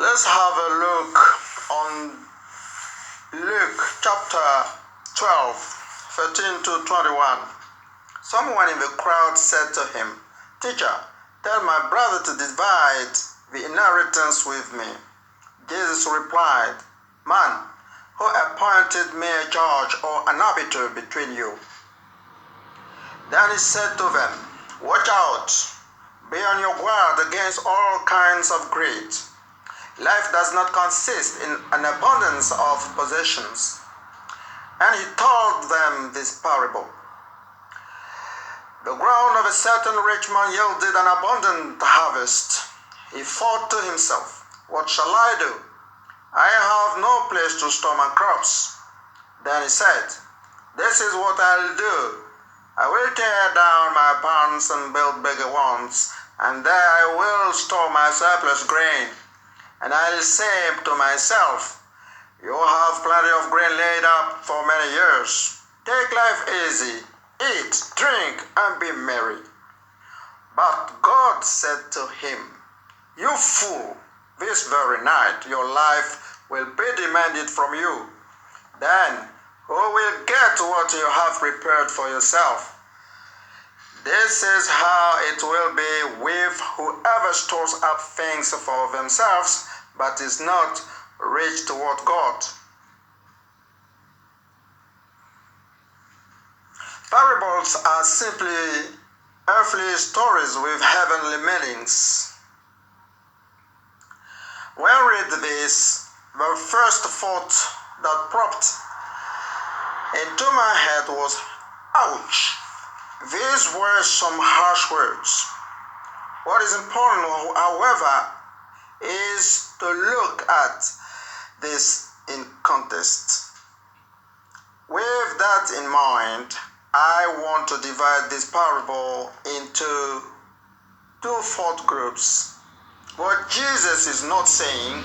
Let's have a look on Luke chapter 12, 13 to 21. Someone in the crowd said to him, "Teacher, tell my brother to divide the inheritance with me." Jesus replied, "Man, who appointed me a judge or an arbiter between you?" Then he said to them, "Watch out. Be on your guard against all kinds of greed. Life does not consist in an abundance of possessions." And he told them this parable. The ground of a certain rich man yielded an abundant harvest. He thought to himself, "What shall I do? I have no place to store my crops." Then he said, "This is what I'll do. I will tear down my barns and build bigger ones, and there I will store my surplus grain. And I'll say to myself, you have plenty of grain laid up for many years. Take life easy, eat, drink, and be merry." But God said to him, "You fool, this very night your life will be demanded from you. Then who will get what you have prepared for yourself? This is how it will be with whoever stores up things for themselves, but is not rich toward God." Parables are simply earthly stories with heavenly meanings. When I read this, the first thought that popped into my head was, ouch. These were some harsh words. What is important, however, is to look at this in context. With that in mind, I want to divide this parable into two thought groups. What Jesus is not saying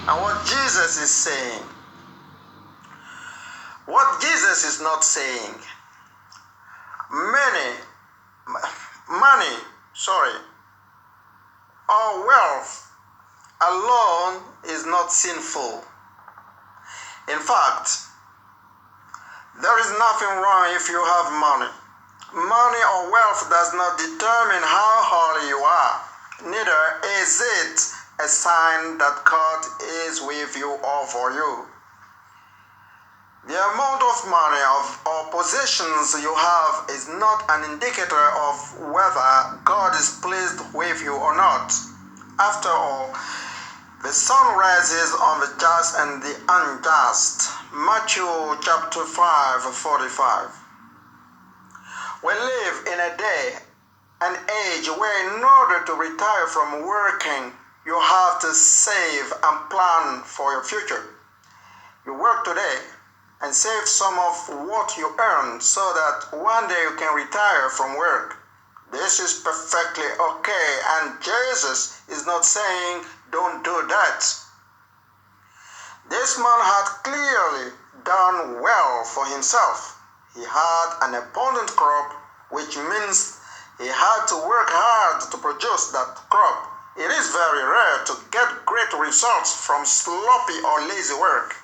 and what Jesus is saying. What Jesus is not saying. Money or wealth alone is not sinful. In fact, there is nothing wrong if you have money. Money or wealth does not determine how holy you are. Neither is it a sign that God is with you or for you. The amount of money or possessions you have is not an indicator of whether God is pleased with you or not. After all, the sun rises on the just and the unjust. Matthew chapter 5:45. We live in a day and age where in order to retire from working, you have to save and plan for your future. You work today and save some of what you earn so that one day you can retire from work. This is perfectly okay, and Jesus is not saying don't do that. This man had clearly done well for himself. He had an abundant crop, which means he had to work hard to produce that crop. It is very rare to get great results from sloppy or lazy work.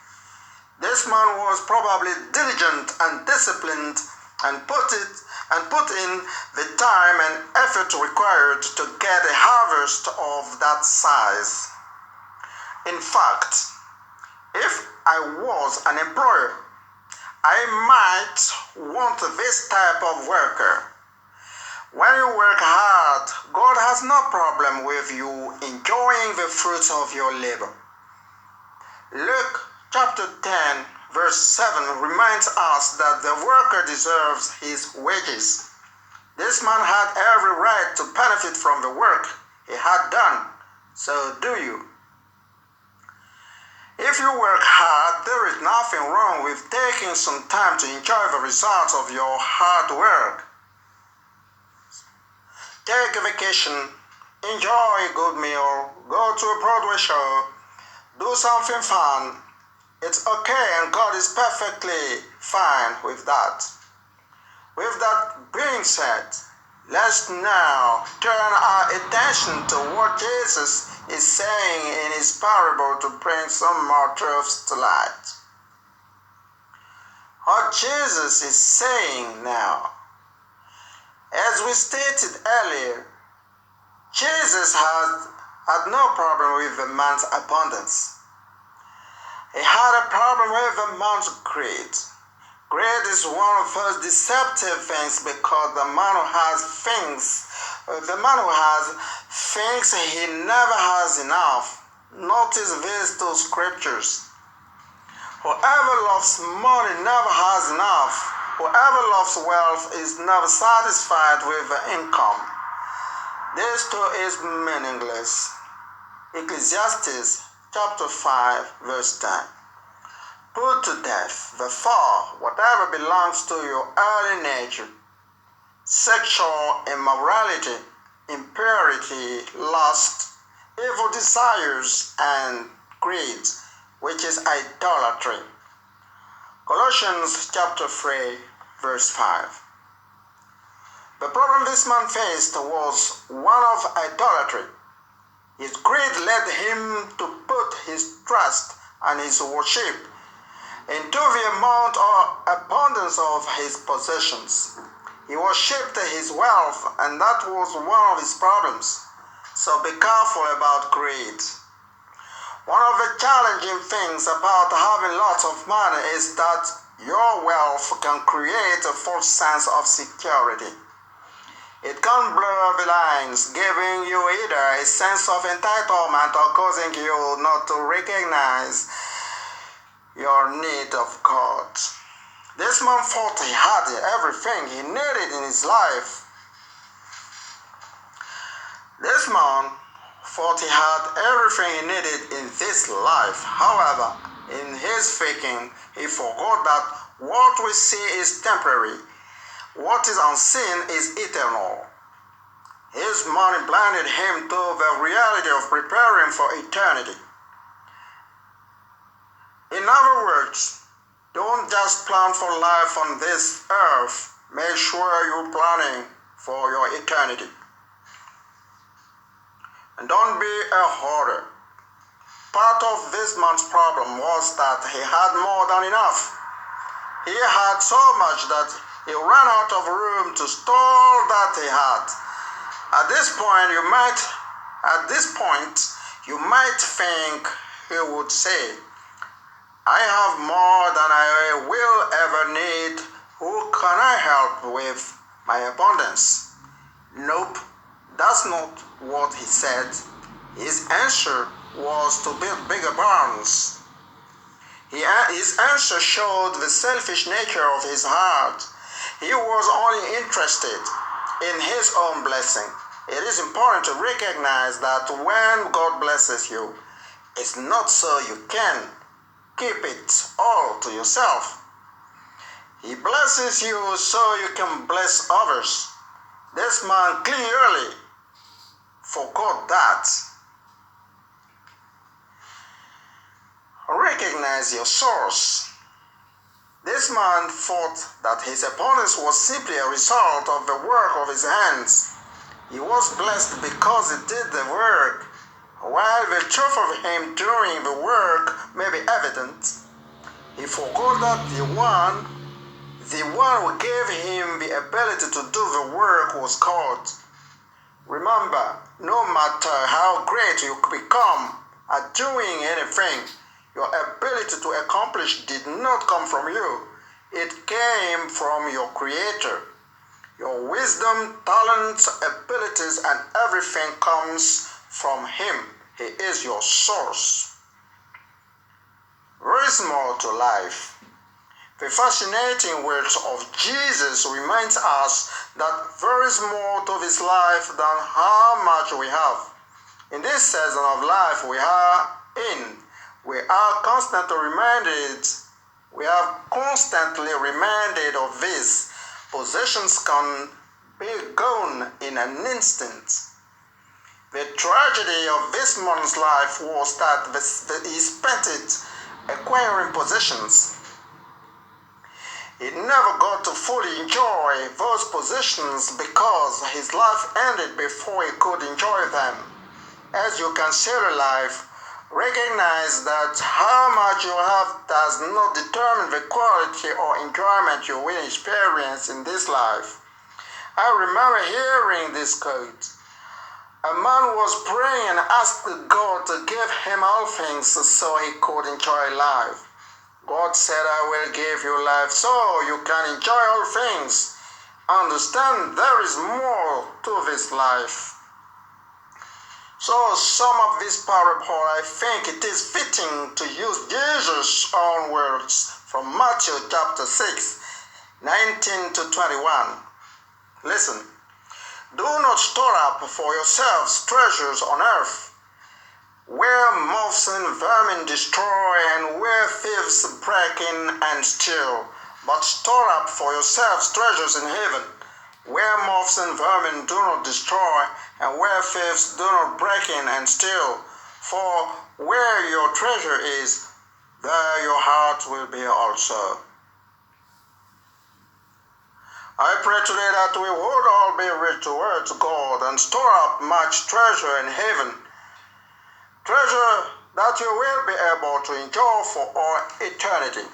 This man was probably diligent and disciplined and put in the time and effort required to get a harvest of that size. In fact, if I was an employer, I might want this type of worker. When you work hard, God has no problem with you enjoying the fruits of your labor. Luke chapter 10, verse 7 reminds us that the worker deserves his wages. This man had every right to benefit from the work he had done. So do you. If you work hard, there is nothing wrong with taking some time to enjoy the results of your hard work. Take a vacation, enjoy a good meal, go to a Broadway show, do something fun. It's okay, and God is perfectly fine with that. With that being said, Let's now turn our attention to what Jesus is saying in his parable to bring some more truths to light. What Jesus is saying now, as we stated earlier, Jesus had no problem with the man's abundance. He had a problem with the man's greed. Greed is one of those deceptive things because the man who has things, he never has enough. Notice these two scriptures. Whoever loves money never has enough. Whoever loves wealth is never satisfied with the income. This too is meaningless. Ecclesiastes chapter 5 verse 10. Put to death, therefore, whatever belongs to your early nature, sexual immorality, impurity, lust, evil desires, and greed, which is idolatry. Colossians chapter 3, verse 5. The problem this man faced was one of idolatry. His greed led him to put his trust and his worship into the amount or abundance of his possessions. He worshipped his wealth, and that was one of his problems. So be careful about greed. One of the challenging things about having lots of money is that your wealth can create a false sense of security. It can blur the lines, giving you either a sense of entitlement or causing you not to recognize your need of God. This man thought he had everything he needed in his life. This man thought he had everything he needed in this life. However, in his thinking, he forgot that what we see is temporary. What is unseen is eternal. His money blinded him to the reality of preparing for eternity. In other words, don't just plan for life on this earth. Make sure you're planning for your eternity. And don't be a hoarder. Part of this man's problem was that he had more than enough. He had so much that he ran out of room to store that he had. At this point, you might think he would say, I have more than I will ever need. Who can I help with my abundance? Nope, that's not what he said. His answer was to build bigger barns. His answer showed the selfish nature of his heart. He was only interested in his own blessing. It is important to recognize that when God blesses you, it's not so you can keep it all to yourself. He blesses you so you can bless others. This man clearly forgot that. Recognize your source. This man thought that his abundance was simply a result of the work of his hands. He was blessed because he did the work. While the truth of him doing the work may be evident, he forgot that the one who gave him the ability to do the work was God. Remember, no matter how great you become at doing anything, your ability to accomplish did not come from you. It came from your Creator. Your wisdom, talents, abilities, and everything comes from Him. He is your source. There is more to life. The fascinating words of Jesus reminds us that there is more to this life than how much we have. In this season of life we are in, we are constantly reminded of this. Possessions can be gone in an instant. The tragedy of this man's life was that he spent it acquiring possessions. He never got to fully enjoy those possessions because his life ended before he could enjoy them. As you consider life, recognize that how much you have does not determine the quality or enjoyment you will experience in this life. I remember hearing this quote. A man was praying and asked God to give him all things so he could enjoy life. God said, I will give you life so you can enjoy all things. Understand there is more to this life. So some of this parable, I think it is fitting to use Jesus' own words from Matthew chapter 6, 19 to 21. Listen. Do not store up for yourselves treasures on earth, where moths and vermin destroy and where thieves break in and steal. But store up for yourselves treasures in heaven, where moths and vermin do not destroy and where thieves do not break in and steal. For where your treasure is, there your heart will be also. I pray today that we would all be rich towards God and store up much treasure in heaven, treasure that you will be able to enjoy for all eternity.